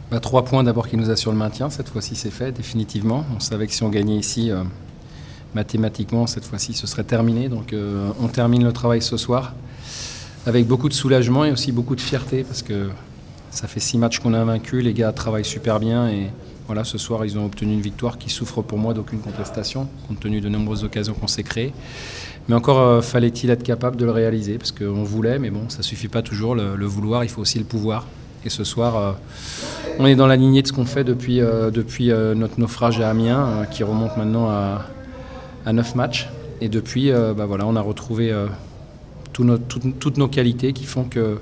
3 points d'abord qui nous assurent le maintien, cette fois-ci c'est fait définitivement. On savait que si on gagnait ici, mathématiquement cette fois-ci ce serait terminé. Donc on termine le travail ce soir avec beaucoup de soulagement et aussi beaucoup de fierté parce que ça fait 6 matchs qu'on a vaincu, les gars travaillent super bien et voilà, ce soir ils ont obtenu une victoire qui souffre pour moi d'aucune contestation compte tenu de nombreuses occasions qu'on s'est créées. Mais encore fallait-il être capable de le réaliser parce qu'on voulait, mais bon ça suffit pas toujours, le vouloir, il faut aussi le pouvoir. Et ce soir, on est dans la lignée de ce qu'on fait depuis notre naufrage à Amiens, qui remonte maintenant à 9 matchs. Et depuis, voilà, on a retrouvé toutes nos qualités qui font que,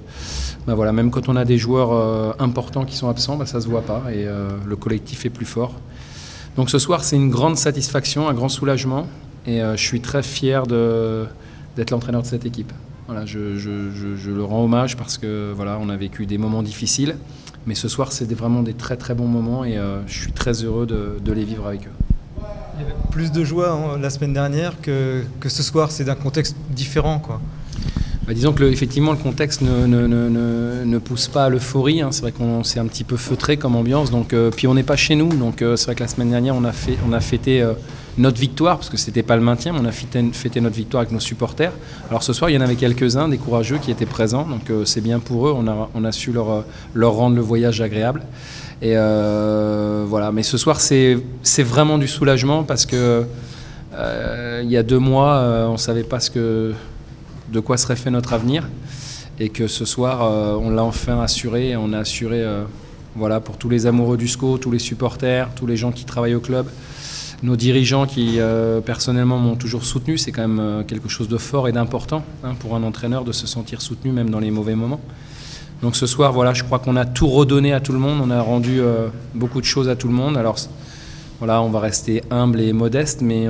voilà, même quand on a des joueurs importants qui sont absents, ça ne se voit pas et le collectif est plus fort. Donc ce soir, c'est une grande satisfaction, un grand soulagement. Et je suis très fier d'être l'entraîneur de cette équipe. Voilà, je le rends hommage parce que voilà, on a vécu des moments difficiles, mais ce soir c'est vraiment des très très bons moments et je suis très heureux de les vivre avec eux. Il y avait plus de joie la semaine dernière que ce soir, c'est d'un contexte différent, quoi. Disons que effectivement le contexte ne pousse pas à l'euphorie, hein. C'est vrai qu'on s'est un petit peu feutré comme ambiance, donc, puis on n'est pas chez nous, donc c'est vrai que la semaine dernière on a fêté notre victoire, parce que c'était pas le maintien, mais on a fêté notre victoire avec nos supporters. Alors ce soir il y en avait quelques-uns, des courageux qui étaient présents, donc c'est bien pour eux, on a su leur rendre le voyage agréable. Et voilà, mais ce soir c'est vraiment du soulagement parce que il y a 2 mois on ne savait pas de quoi serait fait notre avenir et que ce soir on l'a enfin assuré et on a assuré voilà, pour tous les amoureux du SCO, tous les supporters, tous les gens qui travaillent au club, nos dirigeants qui personnellement m'ont toujours soutenu. C'est quand même quelque chose de fort et d'important pour un entraîneur de se sentir soutenu même dans les mauvais moments. Donc ce soir, voilà, je crois qu'on a tout redonné à tout le monde, on a rendu beaucoup de choses à tout le monde. Alors voilà, on va rester humble et modeste, mais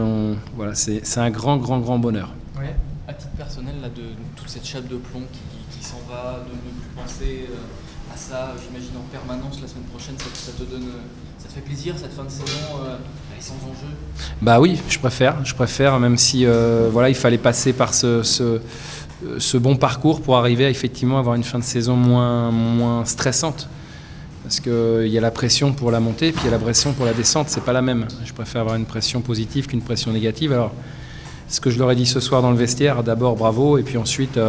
voilà, c'est un grand bonheur. Ouais. À titre personnel, là, de toute cette chape de plomb qui s'en va, de ne plus penser à ça, j'imagine en permanence la semaine prochaine, ça te fait plaisir cette fin de saison, elle est sans enjeu? Bah oui, je préfère, même si voilà, il fallait passer par ce bon parcours pour arriver à effectivement avoir une fin de saison moins stressante. Parce qu'il y a la pression pour la montée, puis il y a la pression pour la descente, c'est pas la même. Je préfère avoir une pression positive qu'une pression négative. Alors, ce que je leur ai dit ce soir dans le vestiaire, d'abord bravo, et puis ensuite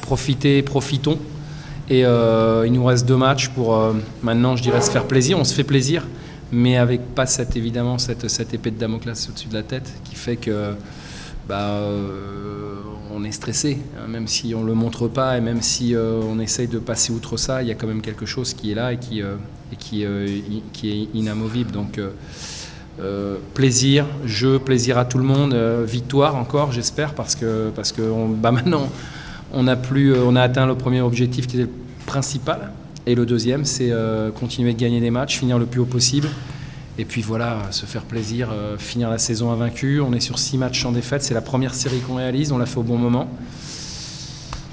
profitons. Et il nous reste 2 matchs pour maintenant, je dirais, se faire plaisir. On se fait plaisir, mais avec pas évidemment cette épée de Damoclès au-dessus de la tête qui fait que on est stressé, hein, même si on ne le montre pas et même si on essaye de passer outre ça, il y a quand même quelque chose qui est là et qui est inamovible. Donc plaisir, jeu, plaisir à tout le monde, victoire encore j'espère parce que maintenant on a atteint le premier objectif qui était le principal et le deuxième c'est continuer de gagner des matchs, finir le plus haut possible. Et puis voilà, se faire plaisir, finir la saison invaincu. On est sur 6 matchs sans défaite, c'est la première série qu'on réalise, on l'a fait au bon moment.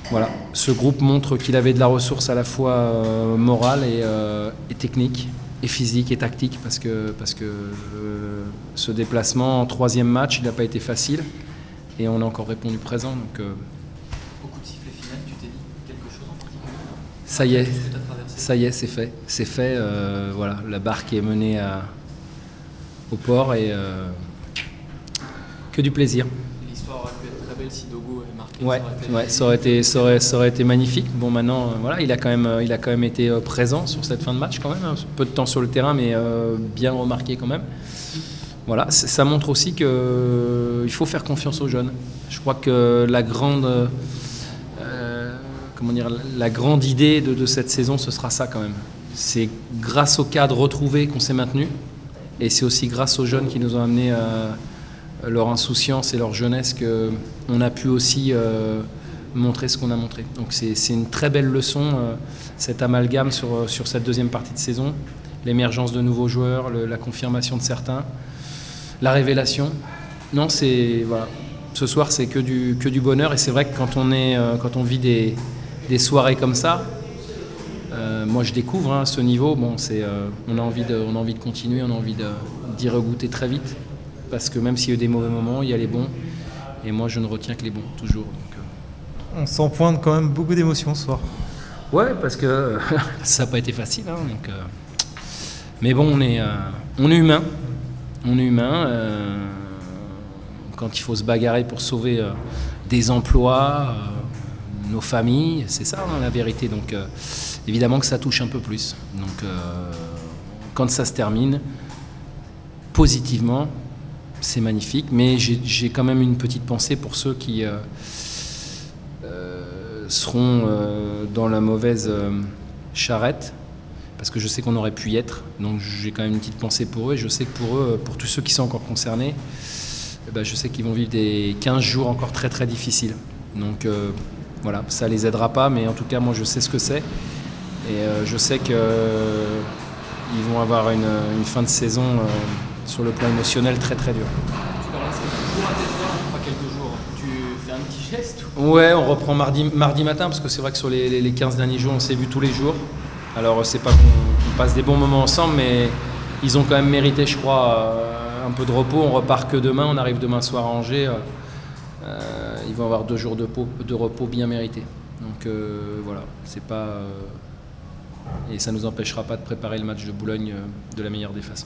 Voilà, ce groupe montre qu'il avait de la ressource à la fois morale et technique, et physique et tactique, parce que ce déplacement en 3e match, il n'a pas été facile, et on a encore répondu présent. Donc, au coup de sifflet final, tu t'es dit quelque chose en particulier? Ça y est, c'est fait. Voilà, la barque est menée au port et que du plaisir. L'histoire aurait pu être très belle si Dogo avait marqué. Ouais, ça aurait été magnifique. Bon, maintenant, voilà, il a quand même été présent sur cette fin de match quand même. Hein. Peu de temps sur le terrain, mais bien remarqué quand même. Voilà, ça montre aussi qu'il faut faire confiance aux jeunes. Je crois que la grande idée de cette saison, ce sera ça quand même. C'est grâce au cadre retrouvé qu'on s'est maintenu. Et c'est aussi grâce aux jeunes qui nous ont amené leur insouciance et leur jeunesse qu'on a pu aussi montrer ce qu'on a montré. Donc c'est une très belle leçon, cet amalgame sur cette 2e partie de saison. L'émergence de nouveaux joueurs, la confirmation de certains, la révélation. Non, voilà. Ce soir, c'est que du bonheur. Et c'est vrai que quand on vit des soirées comme ça, moi je découvre ce niveau, bon, on a envie de continuer, on a envie d'y regoûter très vite, parce que même s'il y a eu des mauvais moments, il y a les bons, et moi je ne retiens que les bons, toujours. Donc, on s'empointe quand même beaucoup d'émotions ce soir. Ouais, parce que ça n'a pas été facile, hein, donc Mais bon, on est humain. On est humain. Quand il faut se bagarrer pour sauver des emplois, nos familles, c'est ça la vérité. Donc évidemment que ça touche un peu plus. Donc quand ça se termine, positivement, c'est magnifique. Mais j'ai quand même une petite pensée pour ceux qui seront dans la mauvaise charrette. Parce que je sais qu'on aurait pu y être, donc j'ai quand même une petite pensée pour eux, et je sais que pour eux, pour tous ceux qui sont encore concernés, je sais qu'ils vont vivre des 15 jours encore très très difficiles. Donc voilà, ça les aidera pas, mais en tout cas moi je sais ce que c'est, et je sais qu'ils vont avoir une fin de saison sur le plan émotionnel très très dur. Tu leur laisses quelques jours à tes frères, pas quelques jours, tu fais un petit geste Ouais, on reprend mardi matin, parce que c'est vrai que sur les 15 derniers jours on s'est vu tous les jours. Alors c'est pas qu'on passe des bons moments ensemble, mais ils ont quand même mérité, je crois, un peu de repos. On repart que demain, on arrive demain soir à Angers. Ils vont avoir 2 jours de repos bien mérités. Donc voilà, c'est pas et ça nous empêchera pas de préparer le match de Boulogne de la meilleure des façons.